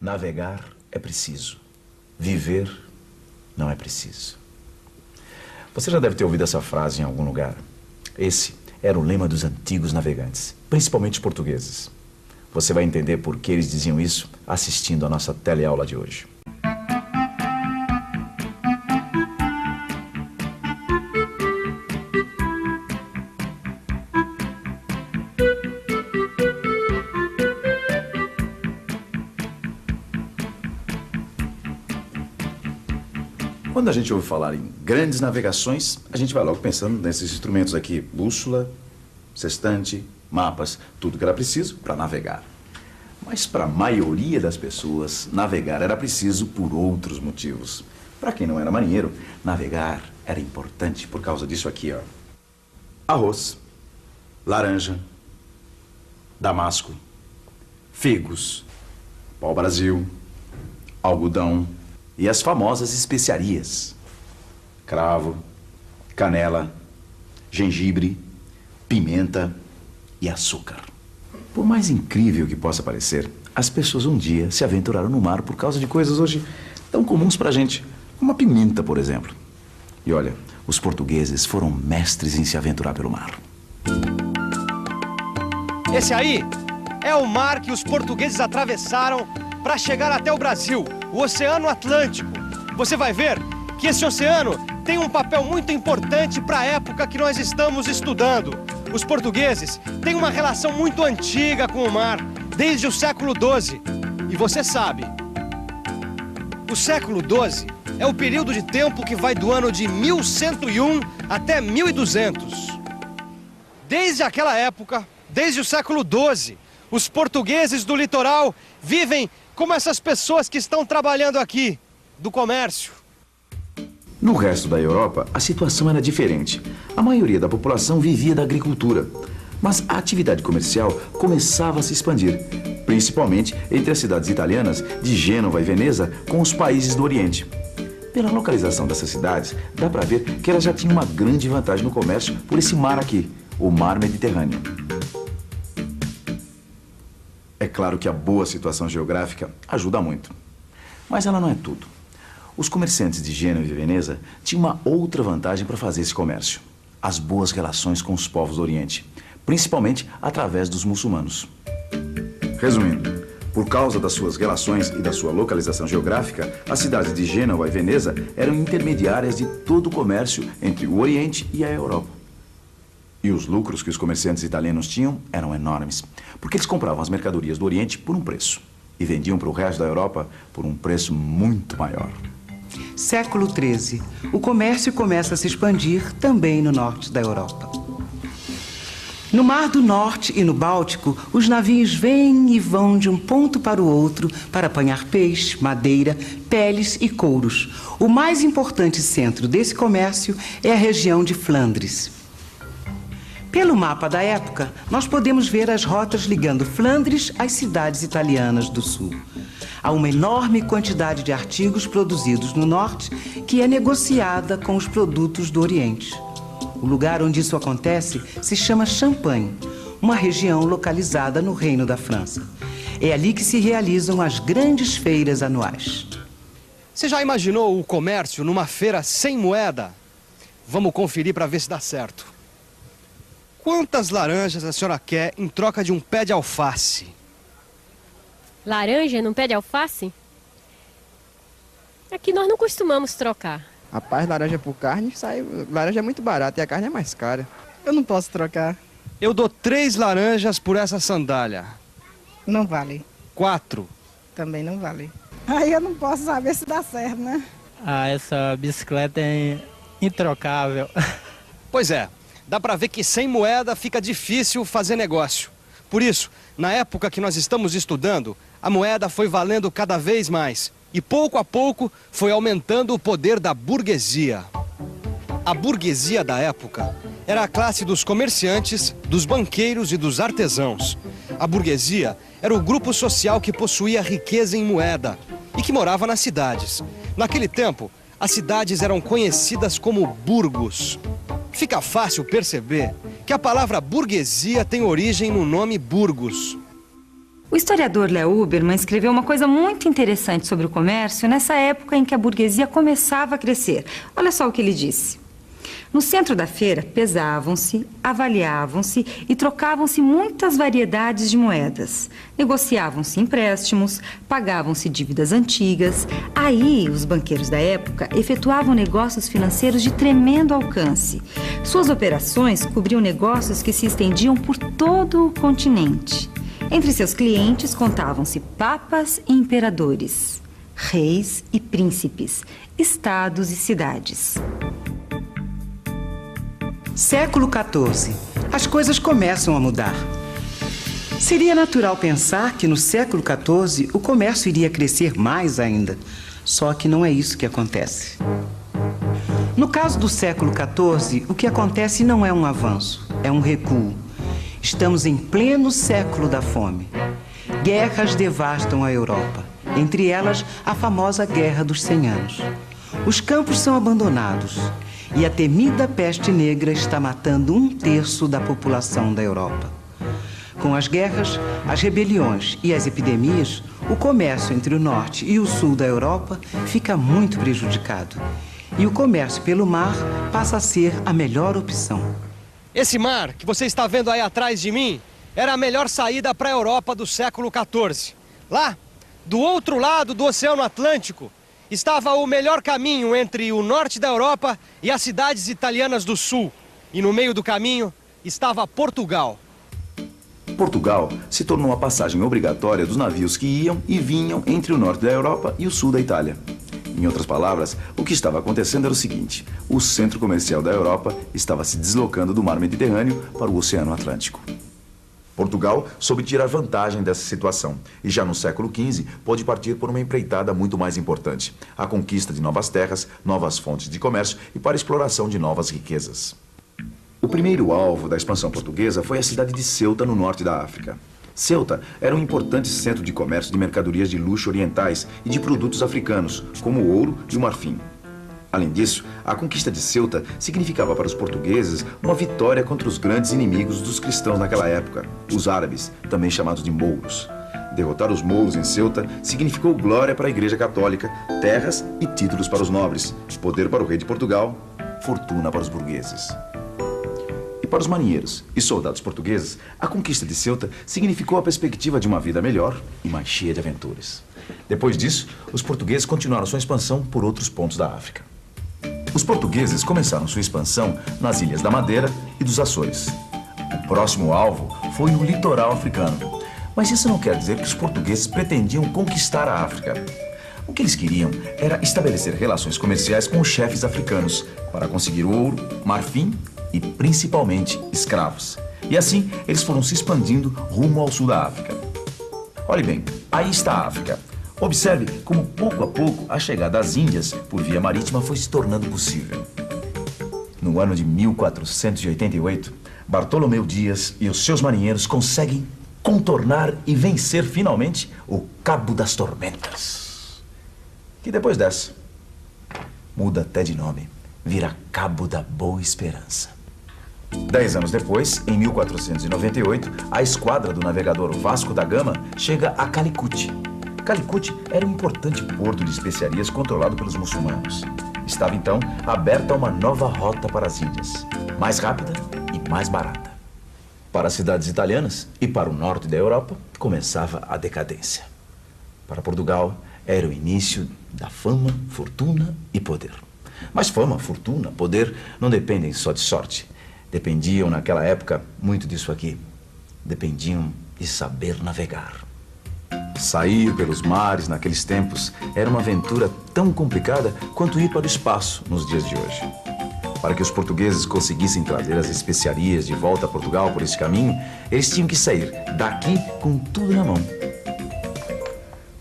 Navegar é preciso. Viver não é preciso. Você já deve ter ouvido essa frase em algum lugar. Esse era o lema dos antigos navegantes, principalmente portugueses. Você vai entender por que eles diziam isso assistindo a nossa teleaula de hoje. Quando a gente ouve falar em grandes navegações, a gente vai logo pensando nesses instrumentos aqui: bússola, sextante, mapas, tudo que era preciso para navegar. Mas para a maioria das pessoas, navegar era preciso por outros motivos. Para quem não era marinheiro, navegar era importante por causa disso aqui, ó: arroz, laranja, damasco, figos, pau-brasil, algodão e as famosas especiarias: cravo, canela, gengibre, pimenta e açúcar. Por mais incrível que possa parecer, as pessoas um dia se aventuraram no mar por causa de coisas hoje tão comuns pra gente, como a pimenta, por exemplo. E olha, os portugueses foram mestres em se aventurar pelo mar. Esse aí é o mar que os portugueses atravessaram para chegar até o Brasil, o Oceano Atlântico. Você vai ver que esse oceano tem um papel muito importante para a época que nós estamos estudando. Os portugueses têm uma relação muito antiga com o mar, desde o século XII. E você sabe, o século XII é o período de tempo que vai do ano de 1101 até 1200. Desde aquela época, desde o século XII, os portugueses do litoral vivem como essas pessoas que estão trabalhando aqui, do comércio. No resto da Europa, a situação era diferente. A maioria da população vivia da agricultura, mas a atividade comercial começava a se expandir, principalmente entre as cidades italianas de Gênova e Veneza com os países do Oriente. Pela localização dessas cidades, dá para ver que elas já tinham uma grande vantagem no comércio por esse mar aqui, o Mar Mediterrâneo. É claro que a boa situação geográfica ajuda muito, mas ela não é tudo. Os comerciantes de Gênova e Veneza tinham uma outra vantagem para fazer esse comércio: as boas relações com os povos do Oriente, principalmente através dos muçulmanos. Resumindo, por causa das suas relações e da sua localização geográfica, as cidades de Gênova e Veneza eram intermediárias de todo o comércio entre o Oriente e a Europa. E os lucros que os comerciantes italianos tinham eram enormes, porque eles compravam as mercadorias do Oriente por um preço e vendiam para o resto da Europa por um preço muito maior. Século XIII. O comércio começa a se expandir também no norte da Europa. No Mar do Norte e no Báltico, os navios vêm e vão de um ponto para o outro para apanhar peixe, madeira, peles e couros. O mais importante centro desse comércio é a região de Flandres. Pelo mapa da época, nós podemos ver as rotas ligando Flandres às cidades italianas do sul. Há uma enorme quantidade de artigos produzidos no norte que é negociada com os produtos do Oriente. O lugar onde isso acontece se chama Champagne, uma região localizada no Reino da França. É ali que se realizam as grandes feiras anuais. Você já imaginou o comércio numa feira sem moeda? Vamos conferir para ver se dá certo. Quantas laranjas a senhora quer em troca de um pé de alface? Laranja num pé de alface? Aqui nós não costumamos trocar. Rapaz, laranja por carne, laranja é muito barata e a carne é mais cara. Eu não posso trocar. Eu dou 3 laranjas por essa sandália. Não vale. 4. Também não vale. Aí eu não posso saber se dá certo, né? Ah, essa bicicleta é introcável. Pois é, dá pra ver que sem moeda fica difícil fazer negócio. Por isso, na época que nós estamos estudando, a moeda foi valendo cada vez mais. E pouco a pouco foi aumentando o poder da burguesia. A burguesia da época era a classe dos comerciantes, dos banqueiros e dos artesãos. A burguesia era o grupo social que possuía riqueza em moeda e que morava nas cidades. Naquele tempo, as cidades eram conhecidas como burgos. Fica fácil perceber que a palavra burguesia tem origem no nome Burgos. O historiador Léo Huberman escreveu uma coisa muito interessante sobre o comércio nessa época em que a burguesia começava a crescer. Olha só o que ele disse. No centro da feira, pesavam-se, avaliavam-se e trocavam-se muitas variedades de moedas. Negociavam-se empréstimos, pagavam-se dívidas antigas. Aí, os banqueiros da época efetuavam negócios financeiros de tremendo alcance. Suas operações cobriam negócios que se estendiam por todo o continente. Entre seus clientes contavam-se papas e imperadores, reis e príncipes, estados e cidades. Século XIV. As coisas começam a mudar. Seria natural pensar que no século XIV o comércio iria crescer mais ainda. Só que não é isso que acontece. No caso do século XIV, o que acontece não é um avanço, é um recuo. Estamos em pleno século da fome. Guerras devastam a Europa, entre elas a famosa Guerra dos 100 Anos. Os campos são abandonados e a temida peste negra está matando 1/3 da população da Europa. Com as guerras, as rebeliões e as epidemias, o comércio entre o norte e o sul da Europa fica muito prejudicado. E o comércio pelo mar passa a ser a melhor opção. Esse mar que você está vendo aí atrás de mim era a melhor saída para a Europa do século XIV. Lá, do outro lado do Oceano Atlântico, estava o melhor caminho entre o norte da Europa e as cidades italianas do sul. E no meio do caminho estava Portugal. Portugal se tornou a passagem obrigatória dos navios que iam e vinham entre o norte da Europa e o sul da Itália. Em outras palavras, o que estava acontecendo era o seguinte: o centro comercial da Europa estava se deslocando do mar Mediterrâneo para o Oceano Atlântico. Portugal soube tirar vantagem dessa situação e já no século XV pôde partir por uma empreitada muito mais importante: a conquista de novas terras, novas fontes de comércio e para a exploração de novas riquezas. O primeiro alvo da expansão portuguesa foi a cidade de Ceuta, no norte da África. Ceuta era um importante centro de comércio de mercadorias de luxo orientais e de produtos africanos, como o ouro e o marfim. Além disso, a conquista de Ceuta significava para os portugueses uma vitória contra os grandes inimigos dos cristãos naquela época, os árabes, também chamados de mouros. Derrotar os mouros em Ceuta significou glória para a Igreja Católica, terras e títulos para os nobres, poder para o rei de Portugal, fortuna para os burgueses. E para os marinheiros e soldados portugueses, a conquista de Ceuta significou a perspectiva de uma vida melhor e mais cheia de aventuras. Depois disso, os portugueses continuaram sua expansão por outros pontos da África. Os portugueses começaram sua expansão nas Ilhas da Madeira e dos Açores. O próximo alvo foi o litoral africano. Mas isso não quer dizer que os portugueses pretendiam conquistar a África. O que eles queriam era estabelecer relações comerciais com os chefes africanos para conseguir ouro, marfim e principalmente escravos. E assim, eles foram se expandindo rumo ao sul da África. Olhe bem, aí está a África. Observe como pouco a pouco a chegada às Índias por via marítima foi se tornando possível. No ano de 1488, Bartolomeu Dias e os seus marinheiros conseguem contornar e vencer finalmente o Cabo das Tormentas, que depois dessa muda até de nome, vira Cabo da Boa Esperança. 10 anos depois, em 1498, a esquadra do navegador Vasco da Gama chega a Calicut. Calicut era um importante porto de especiarias controlado pelos muçulmanos. Estava então aberta uma nova rota para as Índias, mais rápida e mais barata. Para as cidades italianas e para o norte da Europa, começava a decadência. Para Portugal, era o início da fama, fortuna e poder. Mas fama, fortuna, poder não dependem só de sorte. Dependiam, naquela época, muito disso aqui. Dependiam de saber navegar. Sair pelos mares naqueles tempos era uma aventura tão complicada quanto ir para o espaço nos dias de hoje. Para que os portugueses conseguissem trazer as especiarias de volta a Portugal por esse caminho, eles tinham que sair daqui com tudo na mão.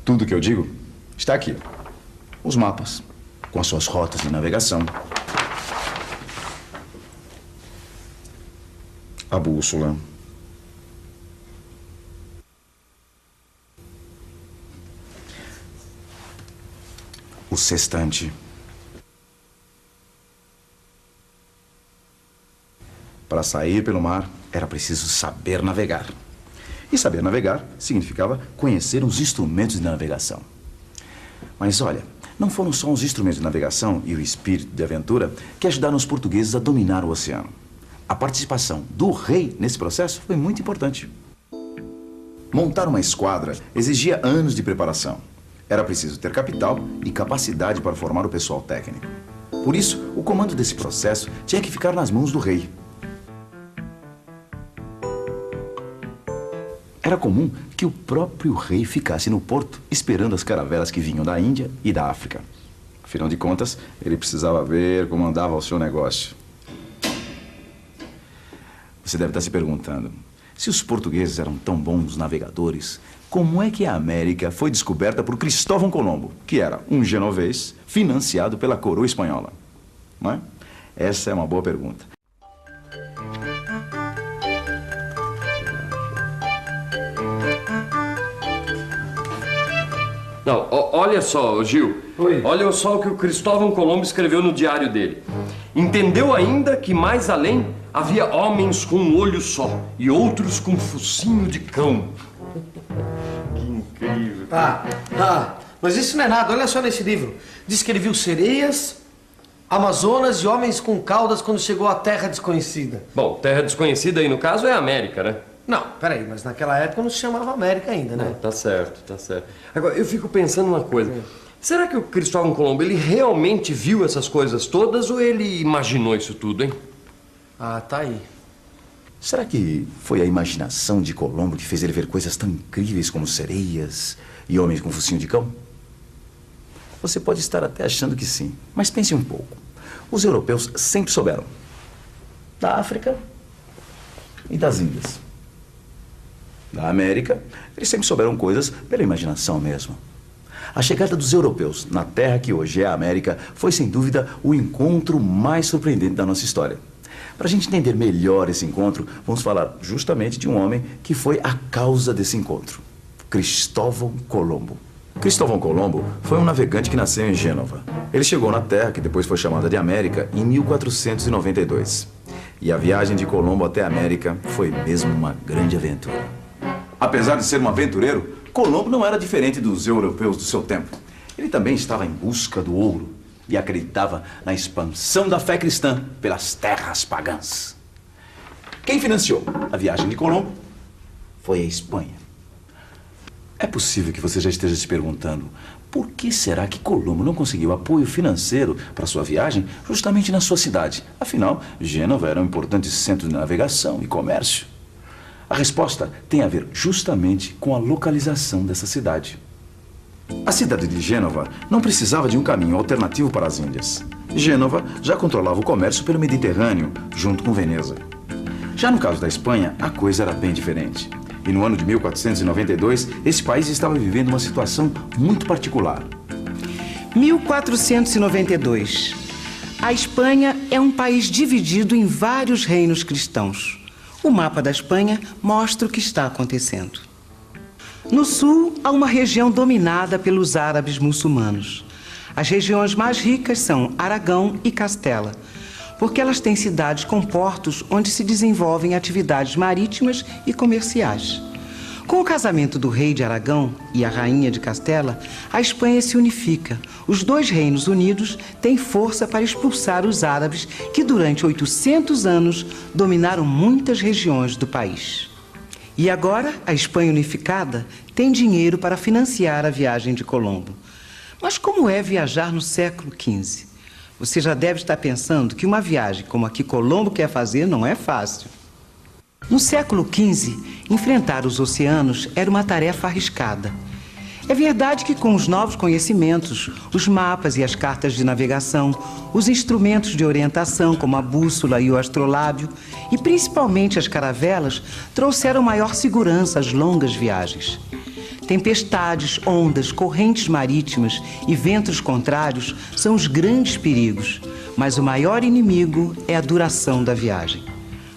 Tudo que eu digo está aqui. Os mapas, com as suas rotas de navegação. A bússola. O sextante. Para sair pelo mar, era preciso saber navegar. E saber navegar significava conhecer os instrumentos de navegação. Mas olha, não foram só os instrumentos de navegação e o espírito de aventura que ajudaram os portugueses a dominar o oceano. A participação do rei nesse processo foi muito importante. Montar uma esquadra exigia anos de preparação. Era preciso ter capital e capacidade para formar o pessoal técnico. Por isso, o comando desse processo tinha que ficar nas mãos do rei. Era comum que o próprio rei ficasse no porto esperando as caravelas que vinham da Índia e da África. Afinal de contas, ele precisava ver como andava o seu negócio. Você deve estar se perguntando, se os portugueses eram tão bons navegadores, como é que a América foi descoberta por Cristóvão Colombo, que era um genovês financiado pela coroa espanhola? Não é? Essa é uma boa pergunta. Não, olha só, Gil. Oi. Olha só o que o Cristóvão Colombo escreveu no diário dele. Entendeu ainda que mais além havia homens com um olho só e outros com focinho de cão. Que incrível. Mas isso não é nada. Olha só nesse livro. Diz que ele viu sereias, amazonas e homens com caudas quando chegou à Terra Desconhecida. Bom, Terra Desconhecida aí no caso é a América, né? Não, peraí, mas naquela época não se chamava América ainda, né? Não, tá certo, tá certo. Agora, eu fico pensando uma coisa. Será que o Cristóvão Colombo, ele realmente viu essas coisas todas ou ele imaginou isso tudo, hein? Ah, tá aí. Será que foi a imaginação de Colombo que fez ele ver coisas tão incríveis como sereias e homens com focinho de cão? Você pode estar até achando que sim, mas pense um pouco. Os europeus sempre souberam da África e das Índias. Da América, eles sempre souberam coisas pela imaginação mesmo. A chegada dos europeus na terra que hoje é a América foi, sem dúvida, o encontro mais surpreendente da nossa história. Para a gente entender melhor esse encontro, vamos falar justamente de um homem que foi a causa desse encontro: Cristóvão Colombo. Cristóvão Colombo foi um navegante que nasceu em Gênova. Ele chegou na terra, que depois foi chamada de América, em 1492. E a viagem de Colombo até a América foi mesmo uma grande aventura. Apesar de ser um aventureiro, Colombo não era diferente dos europeus do seu tempo. Ele também estava em busca do ouro e acreditava na expansão da fé cristã pelas terras pagãs. Quem financiou a viagem de Colombo foi a Espanha. É possível que você já esteja se perguntando por que será que Colombo não conseguiu apoio financeiro para sua viagem justamente na sua cidade? Afinal, Gênova era um importante centro de navegação e comércio. A resposta tem a ver justamente com a localização dessa cidade. A cidade de Gênova não precisava de um caminho alternativo para as Índias. Gênova já controlava o comércio pelo Mediterrâneo, junto com Veneza. Já no caso da Espanha, a coisa era bem diferente. E no ano de 1492, esse país estava vivendo uma situação muito particular. 1492. A Espanha é um país dividido em vários reinos cristãos. O mapa da Espanha mostra o que está acontecendo. No sul, há uma região dominada pelos árabes muçulmanos. As regiões mais ricas são Aragão e Castela, porque elas têm cidades com portos onde se desenvolvem atividades marítimas e comerciais. Com o casamento do rei de Aragão e a rainha de Castela, a Espanha se unifica. Os dois reinos unidos têm força para expulsar os árabes que durante 800 anos dominaram muitas regiões do país. E agora, a Espanha unificada tem dinheiro para financiar a viagem de Colombo. Mas como é viajar no século XV? Você já deve estar pensando que uma viagem como a que Colombo quer fazer não é fácil. No século XV, enfrentar os oceanos era uma tarefa arriscada. É verdade que com os novos conhecimentos, os mapas e as cartas de navegação, os instrumentos de orientação como a bússola e o astrolábio, e principalmente as caravelas, trouxeram maior segurança às longas viagens. Tempestades, ondas, correntes marítimas e ventos contrários são os grandes perigos, mas o maior inimigo é a duração da viagem.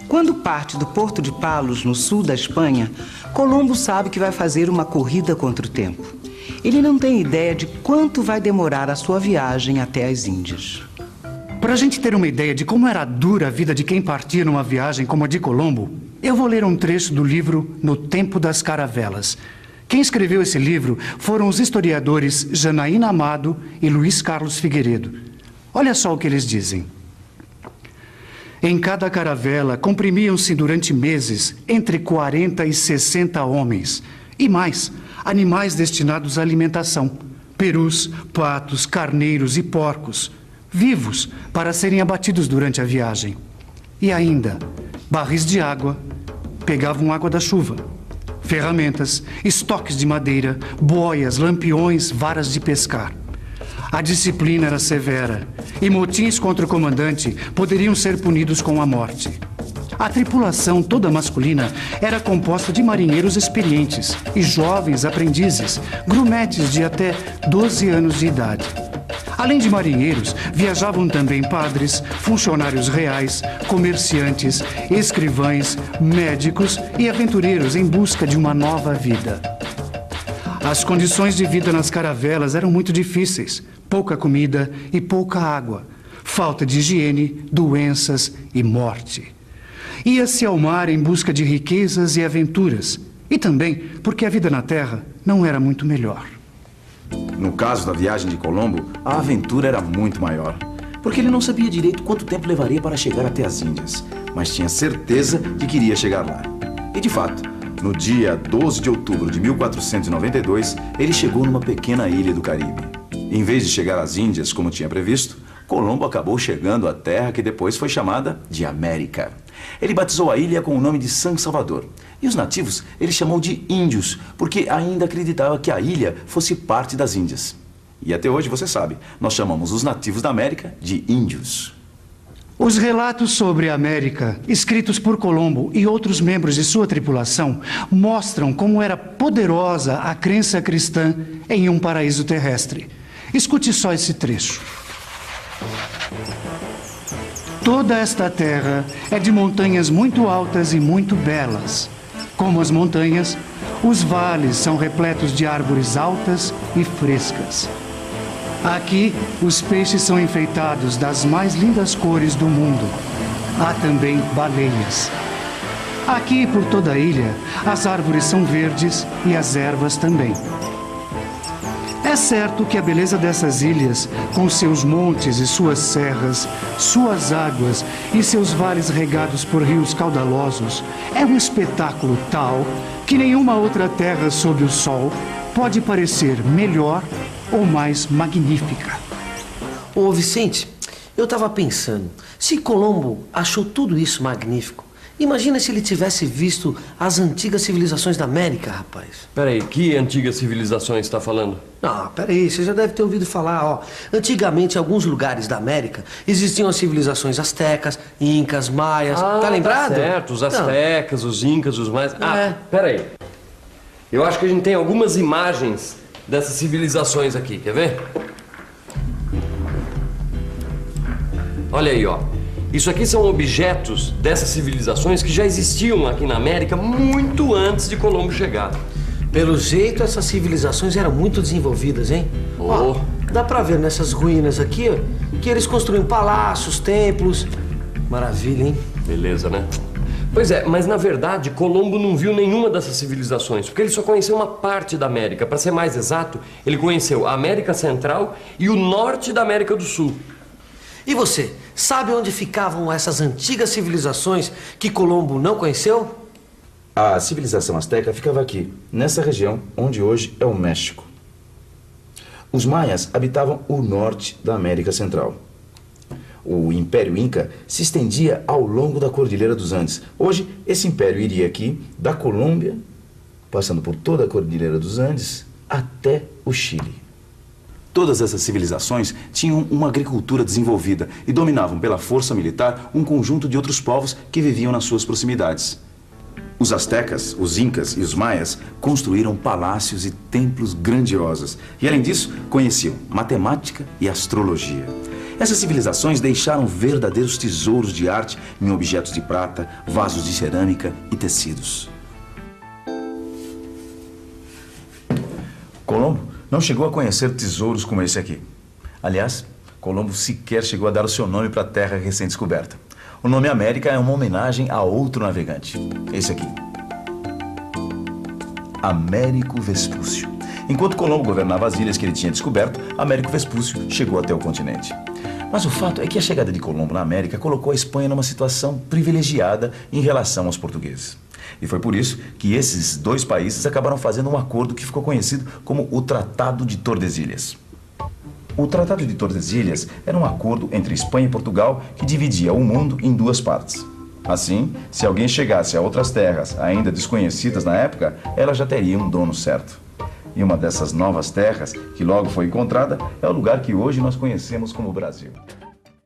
Quando parte do Porto de Palos, no sul da Espanha, Colombo sabe que vai fazer uma corrida contra o tempo. Ele não tem ideia de quanto vai demorar a sua viagem até as Índias. Para a gente ter uma ideia de como era dura a vida de quem partia numa viagem como a de Colombo, eu vou ler um trecho do livro No Tempo das Caravelas. Quem escreveu esse livro foram os historiadores Janaína Amado e Luiz Carlos Figueiredo. Olha só o que eles dizem. Em cada caravela comprimiam-se durante meses entre 40 e 60 homens. E mais, animais destinados à alimentação. Perus, patos, carneiros e porcos. Vivos para serem abatidos durante a viagem. E ainda, barris de água, pegavam água da chuva. Ferramentas, estoques de madeira, boias, lampiões, varas de pescar. A disciplina era severa e motins contra o comandante poderiam ser punidos com a morte. A tripulação toda masculina era composta de marinheiros experientes e jovens aprendizes, grumetes de até 12 anos de idade. Além de marinheiros, viajavam também padres, funcionários reais, comerciantes, escrivães, médicos e aventureiros em busca de uma nova vida. As condições de vida nas caravelas eram muito difíceis. Pouca comida e pouca água. Falta de higiene, doenças e morte. Ia-se ao mar em busca de riquezas e aventuras. E também porque a vida na terra não era muito melhor. No caso da viagem de Colombo, a aventura era muito maior. Porque ele não sabia direito quanto tempo levaria para chegar até as Índias. Mas tinha certeza de que iria chegar lá. E de fato, no dia 12 de outubro de 1492, ele chegou numa pequena ilha do Caribe. Em vez de chegar às Índias, como tinha previsto, Colombo acabou chegando à terra que depois foi chamada de América. Ele batizou a ilha com o nome de San Salvador. E os nativos ele chamou de índios, porque ainda acreditava que a ilha fosse parte das Índias. E até hoje, você sabe, nós chamamos os nativos da América de índios. Os relatos sobre a América, escritos por Colombo e outros membros de sua tripulação, mostram como era poderosa a crença cristã em um paraíso terrestre. Escute só esse trecho. Toda esta terra é de montanhas muito altas e muito belas. Como as montanhas, os vales são repletos de árvores altas e frescas. Aqui, os peixes são enfeitados das mais lindas cores do mundo. Há também baleias. Aqui, por toda a ilha, as árvores são verdes e as ervas também. É certo que a beleza dessas ilhas, com seus montes e suas serras, suas águas e seus vales regados por rios caudalosos, é um espetáculo tal que nenhuma outra terra sob o sol pode parecer melhor ou mais magnífica. Ô Vicente, eu estava pensando, se Colombo achou tudo isso magnífico, imagina se ele tivesse visto as antigas civilizações da América, rapaz. Peraí, que antigas civilizações você está falando? Ah, peraí, você já deve ter ouvido falar, ó. Antigamente, em alguns lugares da América, existiam as civilizações astecas, incas, maias. Tá lembrado? Tá certo, os astecas, os incas, os maias. Peraí. Eu acho que a gente tem algumas imagens dessas civilizações aqui, quer ver? Olha aí, ó. Isso aqui são objetos dessas civilizações que já existiam aqui na América muito antes de Colombo chegar. Pelo jeito, essas civilizações eram muito desenvolvidas, hein? Ó, dá pra ver nessas ruínas aqui, ó, que eles construíam palácios, templos. Maravilha, hein? Beleza, né? Pois é, mas na verdade, Colombo não viu nenhuma dessas civilizações, porque ele só conheceu uma parte da América. Para ser mais exato, ele conheceu a América Central e o norte da América do Sul. E você, sabe onde ficavam essas antigas civilizações que Colombo não conheceu? A civilização asteca ficava aqui, nessa região onde hoje é o México. Os maias habitavam o norte da América Central. O Império Inca se estendia ao longo da Cordilheira dos Andes. Hoje, esse império iria aqui da Colômbia, passando por toda a Cordilheira dos Andes, até o Chile. Todas essas civilizações tinham uma agricultura desenvolvida e dominavam pela força militar um conjunto de outros povos que viviam nas suas proximidades. Os astecas, os incas e os maias construíram palácios e templos grandiosos e, além disso, conheciam matemática e astrologia. Essas civilizações deixaram verdadeiros tesouros de arte em objetos de prata, vasos de cerâmica e tecidos. Colombo não chegou a conhecer tesouros como esse aqui. Aliás, Colombo sequer chegou a dar o seu nome para a terra recém-descoberta. O nome América é uma homenagem a outro navegante. Esse aqui. Américo Vespúcio. Enquanto Colombo governava as ilhas que ele tinha descoberto, Américo Vespúcio chegou até o continente. Mas o fato é que a chegada de Colombo na América colocou a Espanha numa situação privilegiada em relação aos portugueses. E foi por isso que esses dois países acabaram fazendo um acordo que ficou conhecido como o Tratado de Tordesilhas. O Tratado de Tordesilhas era um acordo entre Espanha e Portugal que dividia o mundo em duas partes. Assim, se alguém chegasse a outras terras ainda desconhecidas na época, ela já teria um dono certo. E uma dessas novas terras, que logo foi encontrada, é o lugar que hoje nós conhecemos como Brasil.